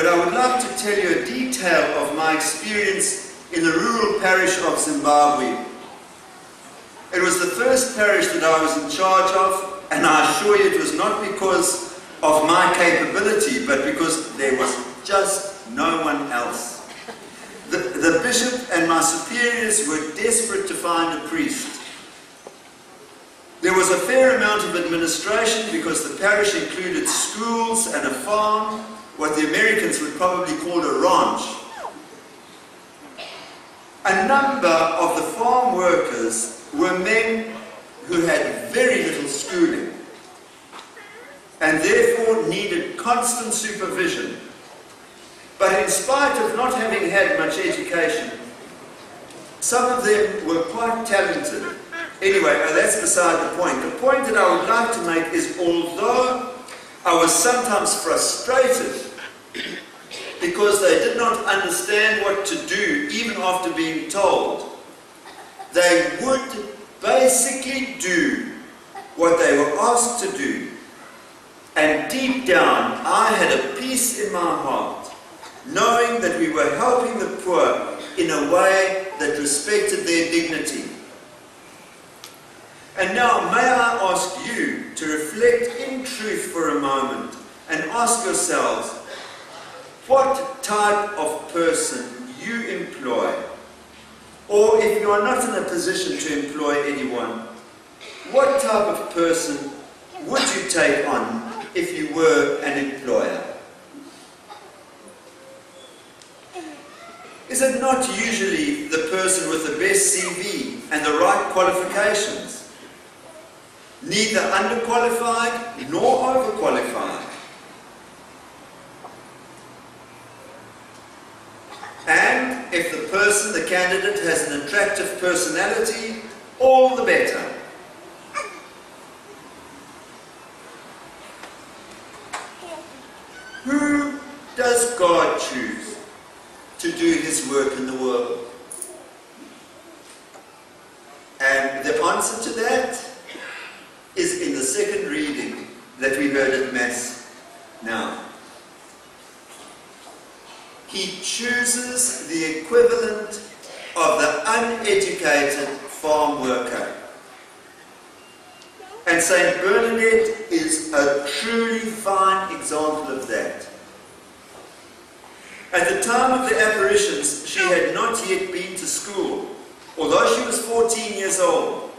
but I would like to tell you a detail of my experience in the rural parish of Zimbabwe. It was the first parish that I was in charge of, and I assure you it was not because of my capability, but because there was just no one else. The bishop and my superiors were desperate to find a priest. There was a fair amount of administration because the parish included schools and a farm, what the Americans would probably call a ranch. A number of the farm workers were men who had very little schooling and therefore needed constant supervision. But in spite of not having had much education, some of them were quite talented. Anyway, that's beside the point. The point that I would like to make is, although I was sometimes frustrated because they did not understand what to do, even after being told, they would basically do what they were asked to do. And deep down, I had a peace in my heart, knowing that we were helping the poor in a way that respected their dignity. And now, may I ask you to reflect in truth for a moment and ask yourselves what type of person you employ. Or if you are not in a position to employ anyone, what type of person would you take on if you were an employer? Is it not usually the person with the best CV and the right qualifications? Neither underqualified nor overqualified. And if the person, the candidate, has an attractive personality, all the better. Who does God choose to do His work in the world? And the answer to that is in the second reading that we heard at Mass now. He chooses the equivalent of the uneducated farm worker. And Saint Bernadette is a truly fine example of that. At the time of the apparitions, she had not yet been to school, although she was 14 years old.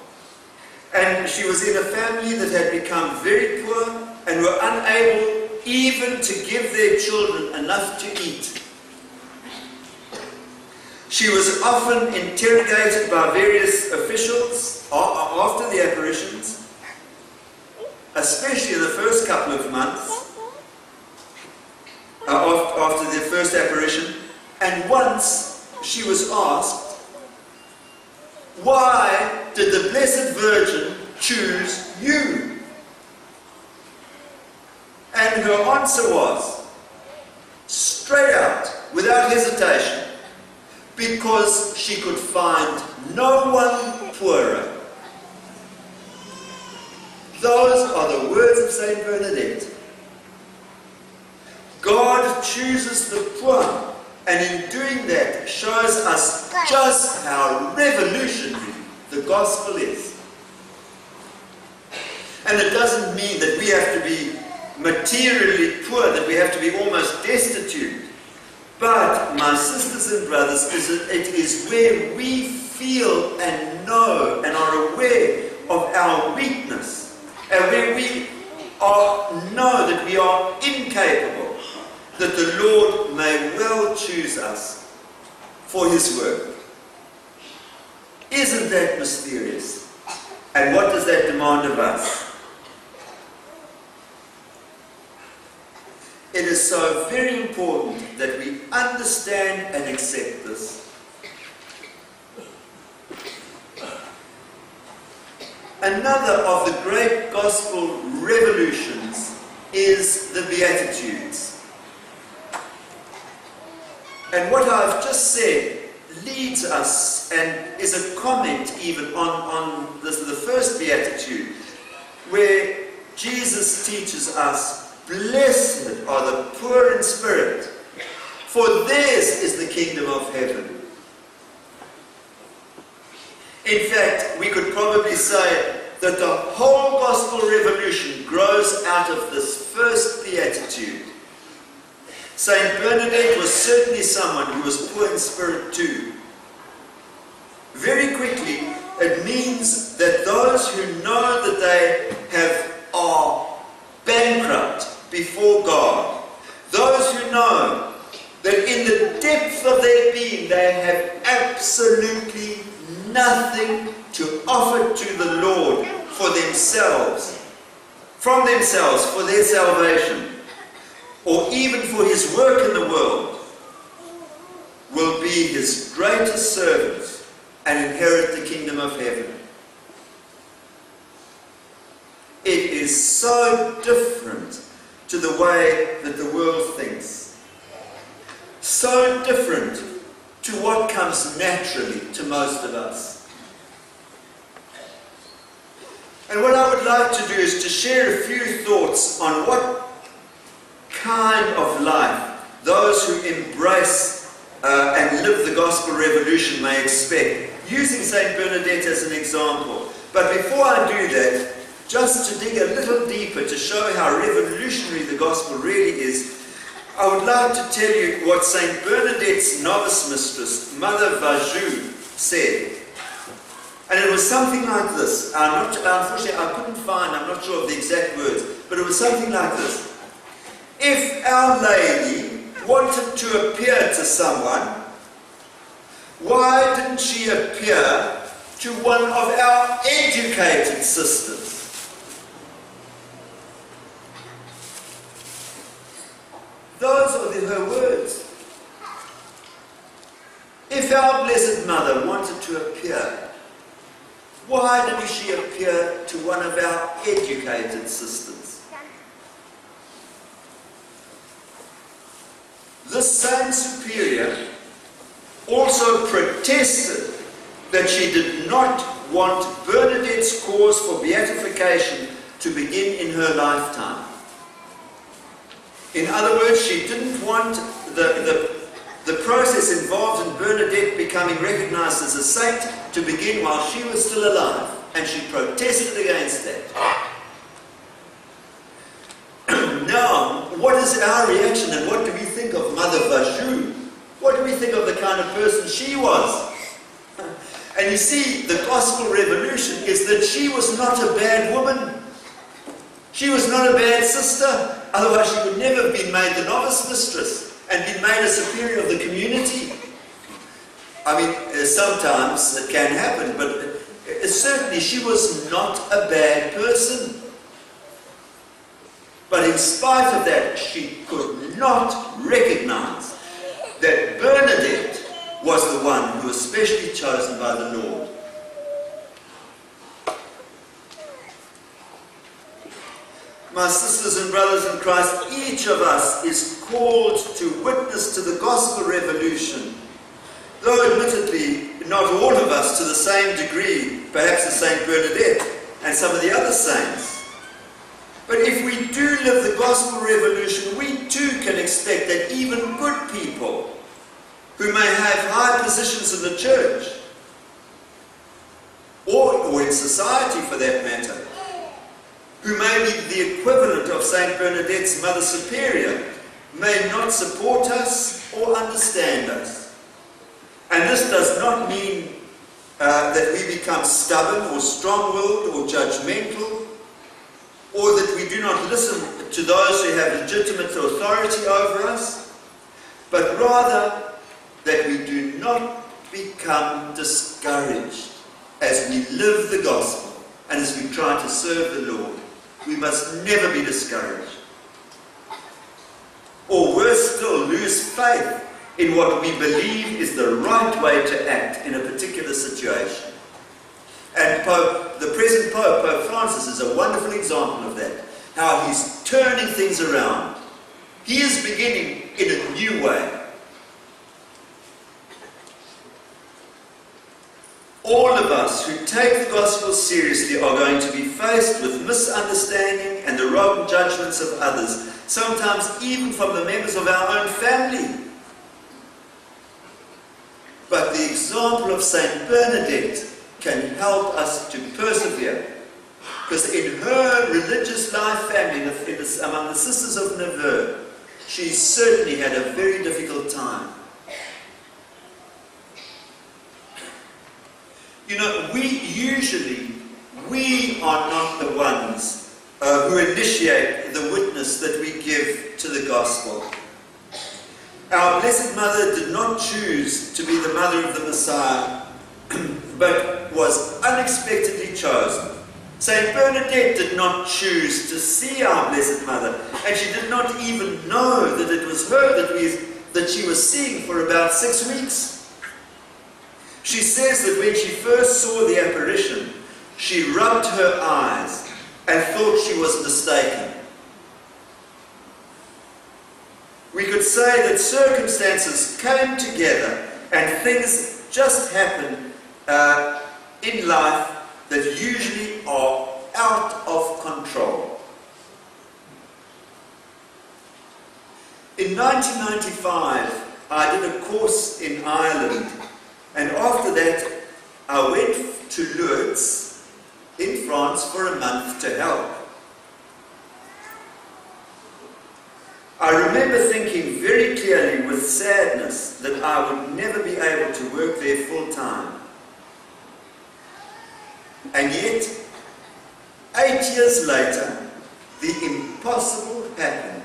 And she was in a family that had become very poor and were unable even to give their children enough to eat. She was often interrogated by various officials after the apparitions, especially in the first couple of months after the first apparition. And once she was asked, why did the Blessed Virgin choose you? And her answer was, straight out, without hesitation, because she could find no one poorer. Those are the words of Saint Bernadette. God chooses the poor, and in doing that shows us just how revolutionary the gospel is. And it doesn't mean that we have to be materially poor, that we have to be almost destitute. But, my sisters and brothers, it is where we feel and know and are aware of our weakness, and where we know that we are incapable, that the Lord may well choose us for His work. Isn't that mysterious? And what does that demand of us? It is so very important that we understand and accept this. Another of the great gospel revolutions is the Beatitudes. And what I've just said leads us and is a comment even on the first Beatitude, where Jesus teaches us, blessed are the poor in spirit, for theirs is the kingdom of heaven. In fact, we could probably say that the whole gospel revolution grows out of this first beatitude. Saint Bernadette was certainly someone who was poor in spirit too. Very quickly, it means that those who know that they are bankrupt before God, those who know that in the depth of their being they have absolutely nothing to offer to the Lord for themselves, from themselves, for their salvation, or even for His work in the world, will be His greatest servants and inherit the kingdom of heaven. It is so different to the way that the world thinks. So different to what comes naturally to most of us. And what I would like to do is to share a few thoughts on what kind of life those who embrace and live the gospel revolution may expect, using Saint Bernadette as an example. But before I do that, just to dig a little deeper to show how revolutionary the gospel really is, I would like to tell you what Saint Bernadette's novice mistress, Mother Vajou, said. And it was something like this. Unfortunately, I couldn't find, I'm not sure of the exact words, but it was something like this. If Our Lady wanted to appear to someone, why didn't she appear to one of our educated sisters? Those are her words. If our Blessed Mother wanted to appear, why didn't she appear to one of our educated sisters? This same superior also protested that she did not want Bernadette's cause for beatification to begin in her lifetime. In other words, she didn't want the process involved in Bernadette becoming recognized as a saint to begin while she was still alive, and she protested against that. Now, what is our reaction and what do we think of Mother Vajou? What do we think of the kind of person she was? And you see, the gospel revolution is that she was not a bad woman. She was not a bad sister, otherwise she would never have been made the novice mistress and been made a superior of the community. I mean, sometimes it can happen, but certainly she was not a bad person. But in spite of that, she could not recognize that Bernadette was the one who was specially chosen by the Lord. My sisters and brothers in Christ, each of us is called to witness to the gospel revolution. Though admittedly, not all of us to the same degree, perhaps as Saint Bernadette and some of the other saints. But if we do live the gospel revolution, we too can expect that even good people, who may have high positions in the church, or in society for that matter, who may be the equivalent of Saint Bernadette's Mother Superior, may not support us or understand us. And this does not mean that we become stubborn or strong-willed or judgmental, or that we do not listen to those who have legitimate authority over us, but rather that we do not become discouraged as we live the gospel and as we try to serve the Lord. We must never be discouraged. Or worse still, lose faith in what we believe is the right way to act in a particular situation. And the present Pope, Pope Francis, is a wonderful example of that. How he's turning things around. He is beginning in a new way. All of us who take the gospel seriously are going to be faced with misunderstanding and the wrong judgments of others, sometimes even from the members of our own family. But the example of Saint Bernadette can help us to persevere. Because in her religious life family, among the sisters of Nevers, she certainly had a very difficult time. You know, we are not the ones who initiate the witness that we give to the gospel. Our Blessed Mother did not choose to be the mother of the Messiah, but was unexpectedly chosen. Saint Bernadette did not choose to see our Blessed Mother, and she did not even know that it was her that she was seeing for about 6 weeks. She says that when she first saw the apparition, she rubbed her eyes and thought she was mistaken. We could say that circumstances came together and things just happened in life that usually are out of control. In 1995, I did a course in Ireland, and after that I went to Lourdes in France for a month to help. I remember thinking very clearly with sadness that I would never be able to work there full time. And yet, 8 years later, the impossible happened.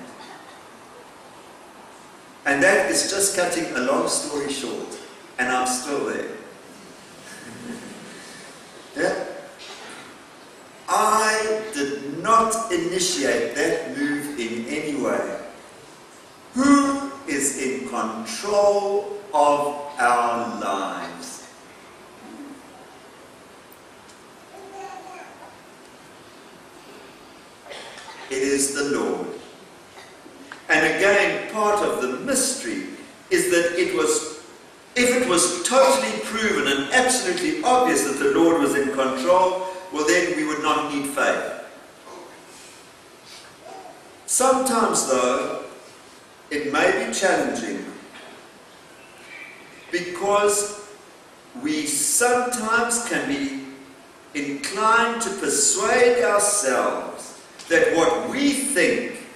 And that is just cutting a long story short. And I'm still there. Yeah? I did not initiate that move in any way. Who is in control of our lives? It is the Lord. And again, part of the mystery is that if it was totally proven and absolutely obvious that the Lord was in control, well then we would not need faith. Sometimes though, it may be challenging because we sometimes can be inclined to persuade ourselves that what we think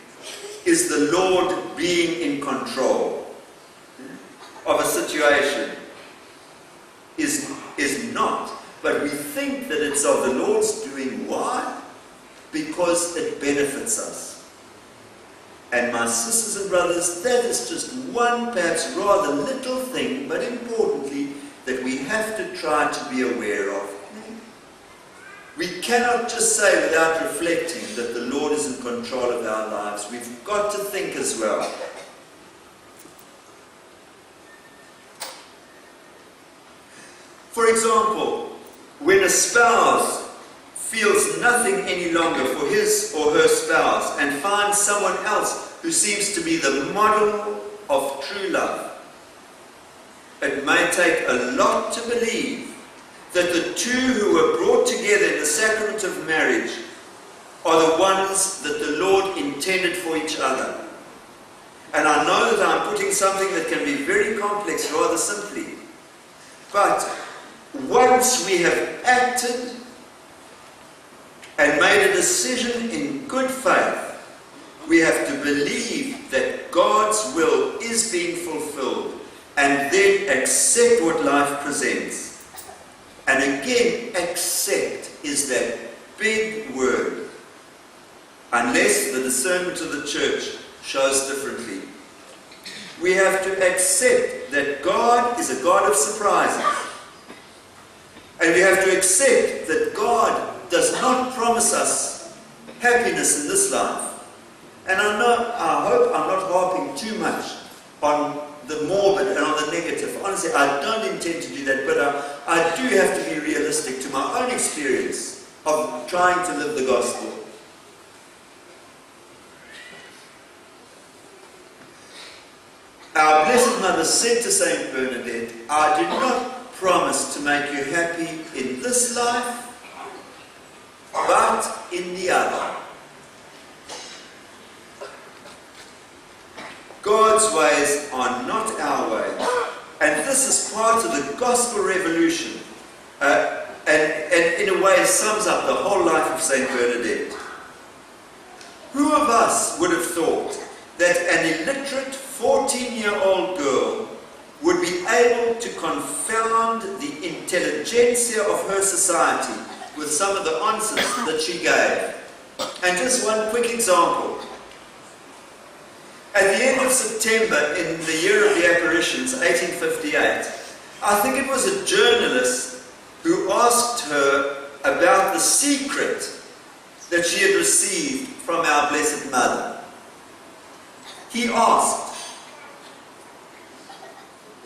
is the Lord being in control of a situation is not. But we think that it's of the Lord's doing. Why? Because it benefits us. And my sisters and brothers, that is just one perhaps rather little thing, but importantly, that we have to try to be aware of. We cannot just say without reflecting that the Lord is in control of our lives. We've got to think as well. For example, when a spouse feels nothing any longer for his or her spouse and finds someone else who seems to be the model of true love, it may take a lot to believe that the two who were brought together in the sacrament of marriage are the ones that the Lord intended for each other. And I know that I'm putting something that can be very complex rather simply. But once we have acted and made a decision in good faith, we have to believe that God's will is being fulfilled and then accept what life presents. And again, accept is that big word, unless the discernment of the church shows differently. We have to accept that God is a God of surprises. And we have to accept that God does not promise us happiness in this life. And I hope I'm not harping too much on the morbid and on the negative. Honestly, I don't intend to do that, but I do have to be realistic to my own experience of trying to live the gospel. Our Blessed Mother said to Saint Bernadette, I do not promise to make you happy in this life, but in the other. God's ways are not our ways. And this is part of the gospel revolution, and in a way sums up the whole life of Saint Bernadette. Who of us would have thought that an illiterate 14-year-old girl would be able to confound the intelligentsia of her society with some of the answers that she gave? And just one quick example. At the end of September, in the year of the apparitions, 1858, I think it was a journalist who asked her about the secret that she had received from our Blessed Mother. He asked,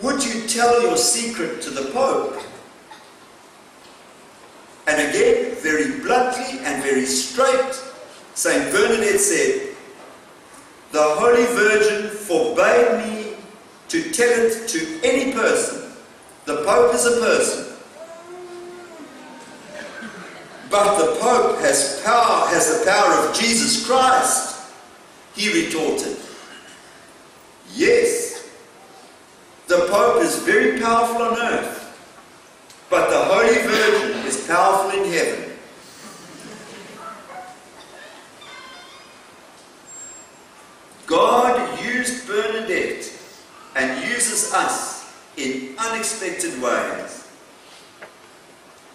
"Would you tell your secret to the Pope?" And again, very bluntly and very straight, Saint Bernadette said, "The Holy Virgin forbade me to tell it to any person. The Pope is a person. But the Pope has the power of Jesus Christ." He retorted, "Yes, the Pope is very powerful on earth, but the Holy Virgin is powerful in heaven." God used Bernadette and uses us in unexpected ways.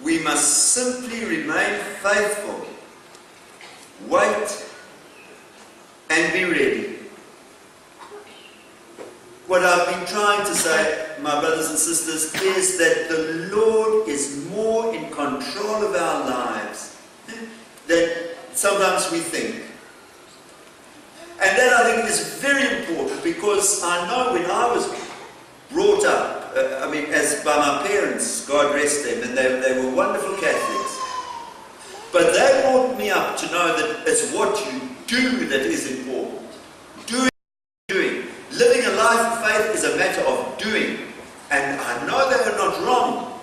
We must simply remain faithful, wait, and be ready. What I've been trying to say, my brothers and sisters, is that the Lord is more in control of our lives than sometimes we think. And that, I think, is very important, because I know when I was brought up, as by my parents, God rest them, and they were wonderful Catholics, but they brought me up to know that it's what you do that is important. Doing. Living a life of faith is a matter of doing. And I know they are not wrong,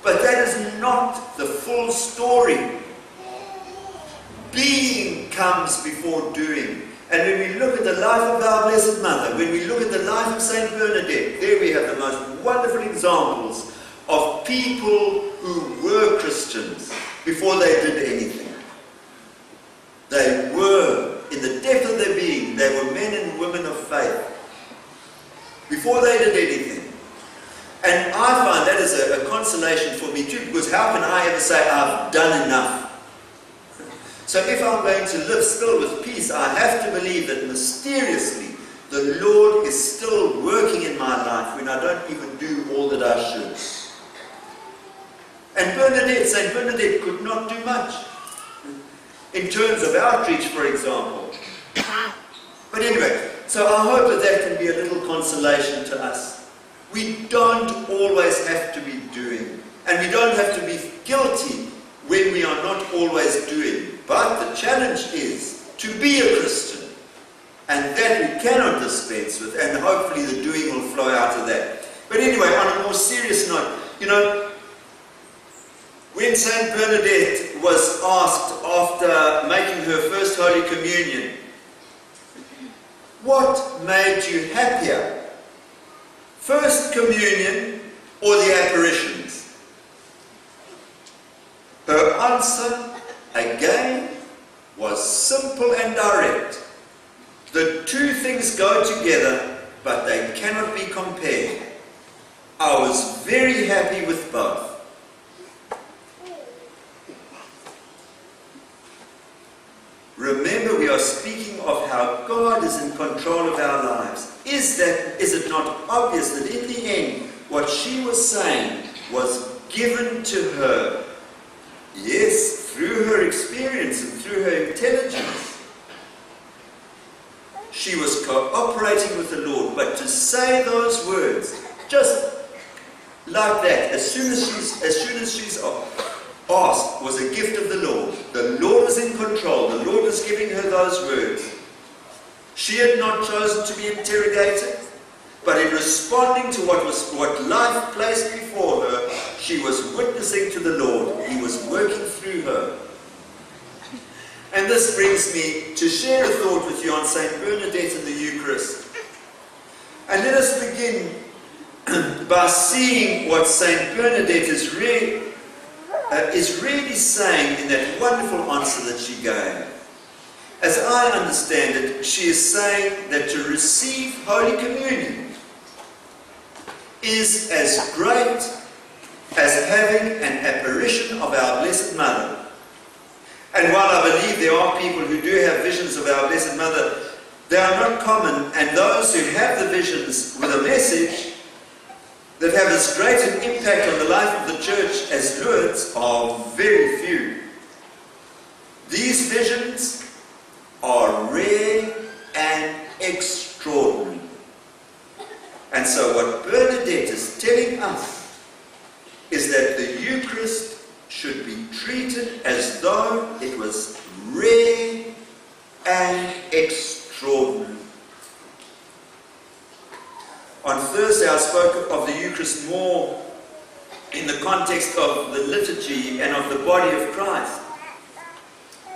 but that is not the full story. Being comes before doing. And when we look at the life of our Blessed Mother, when we look at the life of Saint Bernadette, there we have the most wonderful examples of people who were Christians before they did anything. They were, in the depth of their being, they were men and women of faith before they did anything. And I find that is a consolation for me too, because how can I ever say I've done enough? So if I'm going to live still with peace, I have to believe that mysteriously the Lord is still working in my life when I don't even do all that I should. And Saint Bernadette could not do much in terms of outreach, for example. But anyway, so I hope that that can be a little consolation to us. We don't always have to be doing, and we don't have to be guilty when we are not always doing. But the challenge is to be a Christian, and that we cannot dispense with, and hopefully the doing will flow out of that. But anyway, on a more serious note, when Saint Bernadette was asked after making her first Holy Communion, what made you happier? First Communion or the apparitions? Her answer, again, was simple and direct. The two things go together, but they cannot be compared. I was very happy with both. Remember, we are speaking of how God is in control of our lives. Is it not obvious that in the end, what she was saying was given to her? Yes, through her experience and through her intelligence. She was cooperating with the Lord, but to say those words, just like that, as soon as she's asked, was a gift of the Lord. The Lord is in control. The Lord is giving her those words. She had not chosen to be interrogated, but in responding to what life placed before her, she was witnessing to the Lord. He was working through her. And this brings me to share a thought with you on Saint Bernadette and the Eucharist. And let us begin by seeing what Saint Bernadette is really saying in that wonderful answer that she gave. As I understand it, she is saying that to receive Holy Communion is as great as having an apparition of our Blessed Mother. And while I believe there are people who do have visions of our Blessed Mother, they are not common, and those who have the visions with a message that have as great an impact on the life of the Church as Lourdes are very few. These visions are rare and extraordinary. And so what Bernadette is telling us is that the Eucharist should be treated as though it was rare and extraordinary. On Thursday I spoke of the Eucharist more in the context of the liturgy and of the body of Christ.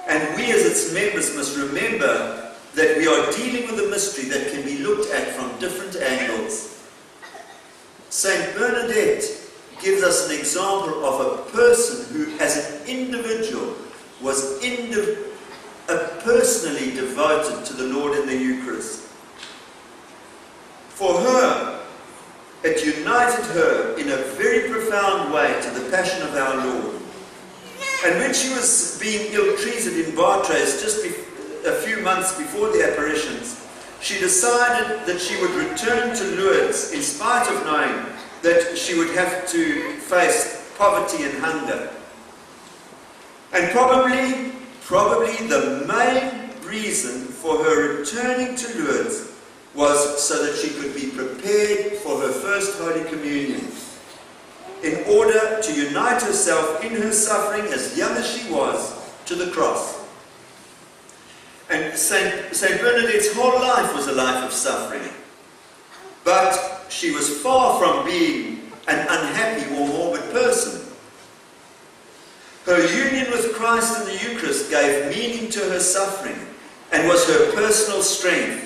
And we as its members must remember that we are dealing with a mystery that can be looked at from different angles. Saint Bernadette gives us an example of a person who as an individual was personally devoted to the Lord in the Eucharist. For her, it united her in a very profound way to the Passion of our Lord. And when she was being ill-treated in Bartrays just a few months before the apparitions, she decided that she would return to Lourdes in spite of knowing that she would have to face poverty and hunger. And probably the main reason for her returning to Lourdes was so that she could be prepared for her first Holy Communion, in order to unite herself in her suffering, as young as she was, to the cross. And Saint Bernadette's whole life was a life of suffering. But she was far from being an unhappy or morbid person. Her union with Christ in the Eucharist gave meaning to her suffering and was her personal strength.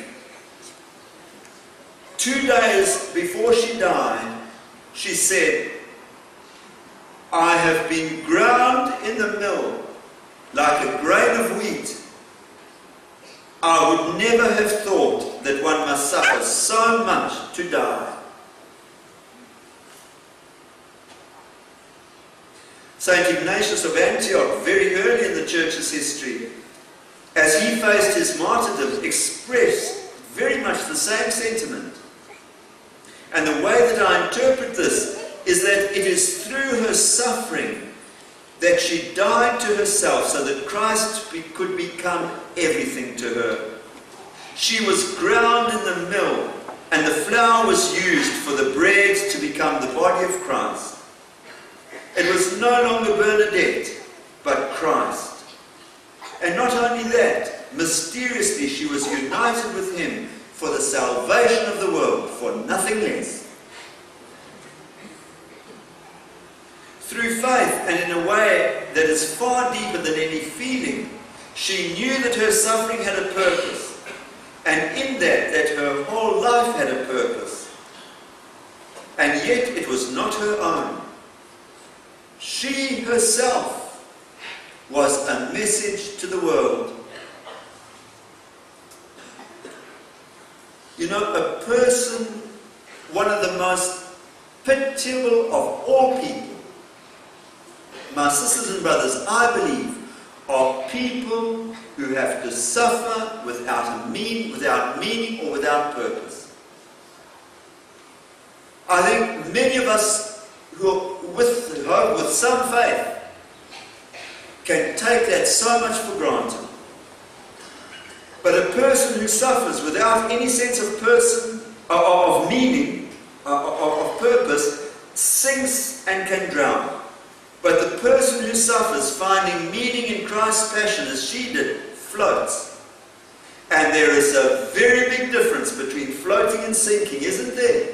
2 days before she died, she said, "I have been ground in the mill like a grain of wheat. I would never have thought that one must suffer so much to die." Saint Ignatius of Antioch, very early in the Church's history, as he faced his martyrdom, expressed very much the same sentiment. And the way that I interpret this is that it is through her suffering that she died to herself so that Christ could become everything to her. She was ground in the mill, and the flour was used for the bread to become the body of Christ. It was no longer Bernadette, but Christ. And not only that, mysteriously she was united with him for the salvation of the world, for nothing less. Through faith, and in a way that is far deeper than any feeling, she knew that her suffering had a purpose, and in that her whole life had a purpose. And yet it was not her own. She herself was a message to the world. You know, a person, one of the most pitiable of all people, my sisters and brothers, I believe, are people who have to suffer without meaning or without purpose. I think many of us who are with hope, with some faith, can take that so much for granted. But a person who suffers without any sense of meaning, of purpose, sinks and can drown. But the person who suffers, finding meaning in Christ's passion as she did, floats. And there is a very big difference between floating and sinking, isn't there?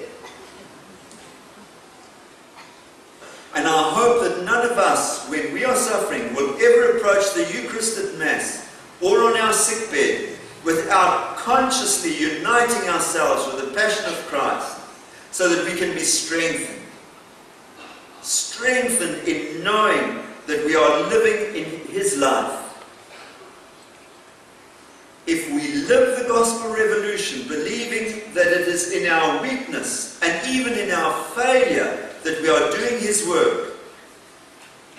And I hope that none of us, when we are suffering, will ever approach the Eucharist at Mass or on our sickbed without consciously uniting ourselves with the passion of Christ, so that we can be strengthened. Strengthened in knowing that we are living in His life. If we live the gospel revolution, believing that it is in our weakness and even in our failure that we are doing His work,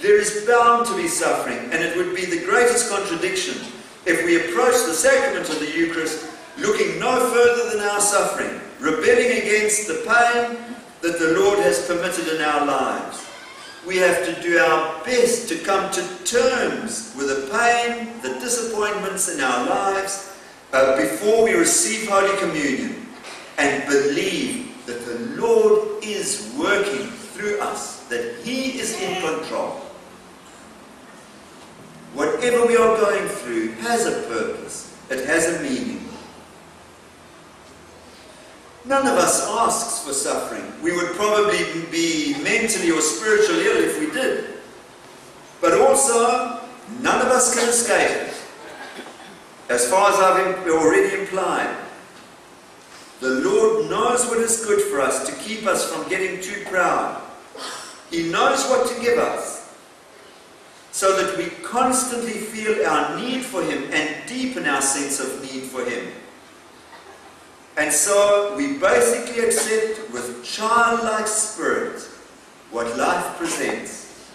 there is bound to be suffering, and it would be the greatest contradiction if we approach the sacrament of the Eucharist looking no further than our suffering, rebelling against the pain that the Lord has permitted in our lives. We have to do our best to come to terms with the pain, the disappointments in our lives before we receive Holy Communion, and believe that the Lord is working through us, that He is in control. Whatever we are going through has a purpose, it has a meaning. None of us asks for suffering. We would probably be mentally or spiritually ill if we did. But also, none of us can escape it. As far as I've already implied, the Lord knows what is good for us to keep us from getting too proud. He knows what to give us, so that we constantly feel our need for Him and deepen our sense of need for Him. And so we basically accept with childlike spirit what life presents.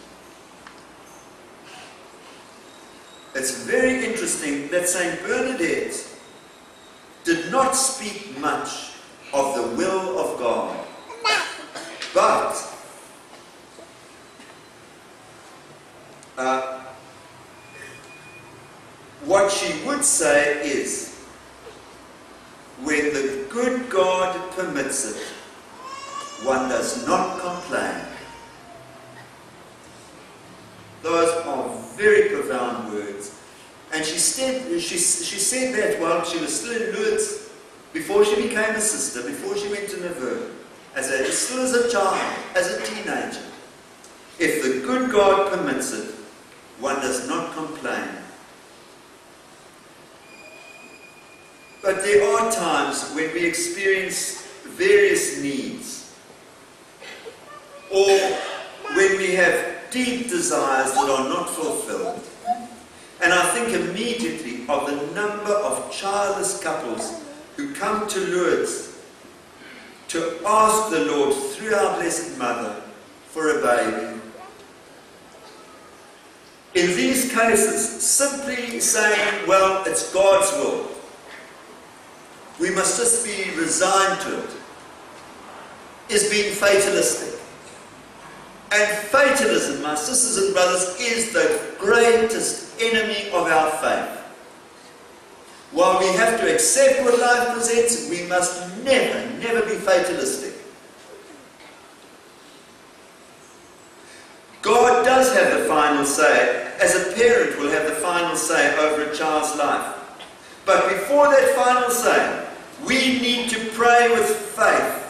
It's very interesting that Saint Bernadette did not speak much of the will of God, but what she would say is, when the good God permits it, one does not complain. Those are very profound words. And she said that while she was still in Lourdes, before she became a sister, before she went to Nevers, still as a child, as a teenager. If the good God permits it, one does not complain. But there are times when we experience various needs, or when we have deep desires that are not fulfilled. And I think immediately of the number of childless couples who come to Lourdes to ask the Lord through our Blessed Mother for a baby. In these cases, simply saying, well, it's God's will, we must just be resigned to it, is being fatalistic. And fatalism, my sisters and brothers, is the greatest enemy of our faith. While we have to accept what life presents, we must never be fatalistic. God does have the final say, as a parent will have the final say over a child's life. But before that final say, we need to pray with faith.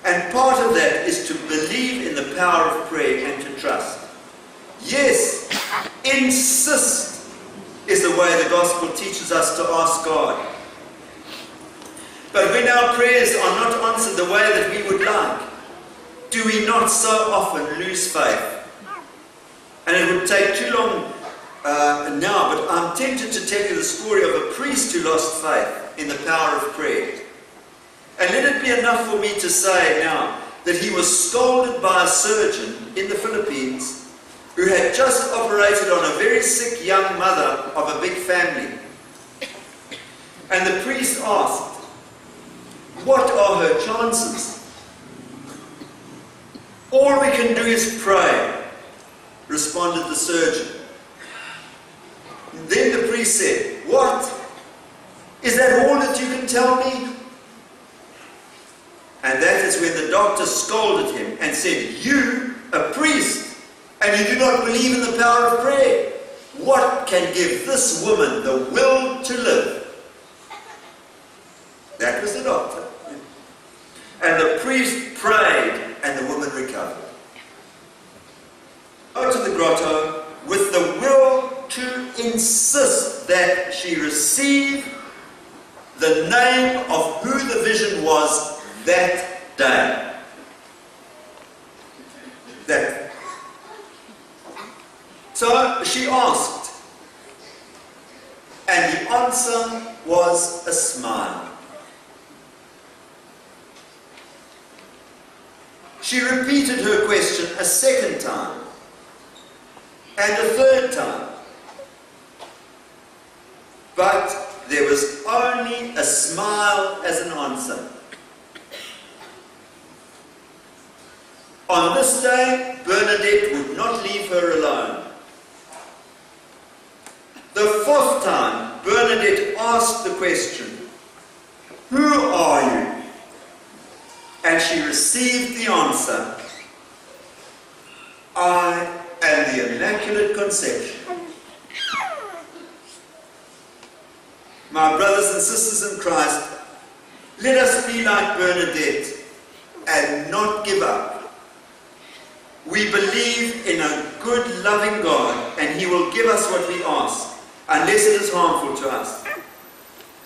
And part of that is to believe in the power of prayer and to trust. Yes, insist is the way the gospel teaches us to ask God. But when our prayers are not answered the way that we would like, do we not so often lose faith? And it would take too long now, but I'm tempted to tell you the story of a priest who lost faith in the power of prayer. And let it be enough for me to say now that he was scolded by a surgeon in the Philippines who had just operated on a very sick young mother of a big family. And the priest asked, "What are her chances?" "All we can do is pray," responded the surgeon. Then the priest said, "What? Is that all that you can tell me?" And that is when the doctor scolded him and said, "You, a priest, and you do not believe in the power of prayer. What can give this woman the will to live?" That was the doctor. And the priest prayed, and the woman recovered. Go to the grotto with the will to insist that she receive the name of who the vision was that day. So she asked, and the answer was a smile. She repeated her question a second time, and a third time. But there was only a smile as an answer. On this day, Bernadette would not leave her alone. The fourth time, Bernadette asked the question, "Who are you?" And she received the answer, "I am the Immaculate Conception." My brothers and sisters in Christ, let us be like Bernadette and not give up. We believe in a good, loving God, and He will give us what we ask, unless it is harmful to us.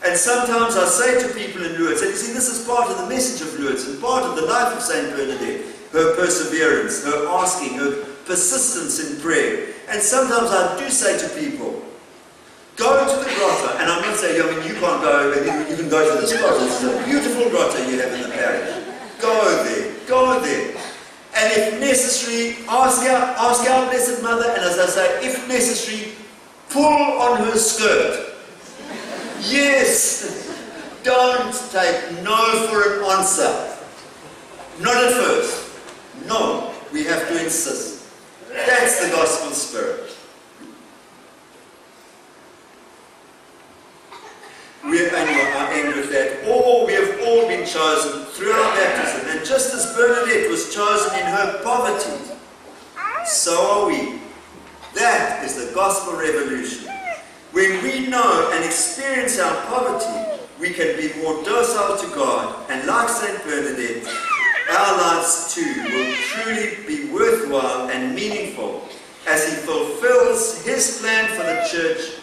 And sometimes I say to people in Lourdes, and you see, this is part of the message of Lourdes, and part of the life of Saint Bernadette, her perseverance, her asking, her persistence in prayer. And sometimes I do say to people, go to the grotto, and I'm not saying, you can't go, you can go to this grotto. It's a beautiful grotto you have in the parish. Go there. And if necessary, ask our Blessed Mother, and as I say, if necessary, pull on her skirt. Yes, don't take no for an answer. Not at first. No, we have to insist. That's the gospel spirit. I'll end with that. We have all been chosen through our baptism, and just as Bernadette was chosen in her poverty, so are we. That is the gospel revolution. When we know and experience our poverty, we can be more docile to God, and like Saint Bernadette, our lives too will truly be worthwhile and meaningful as He fulfills His plan for the church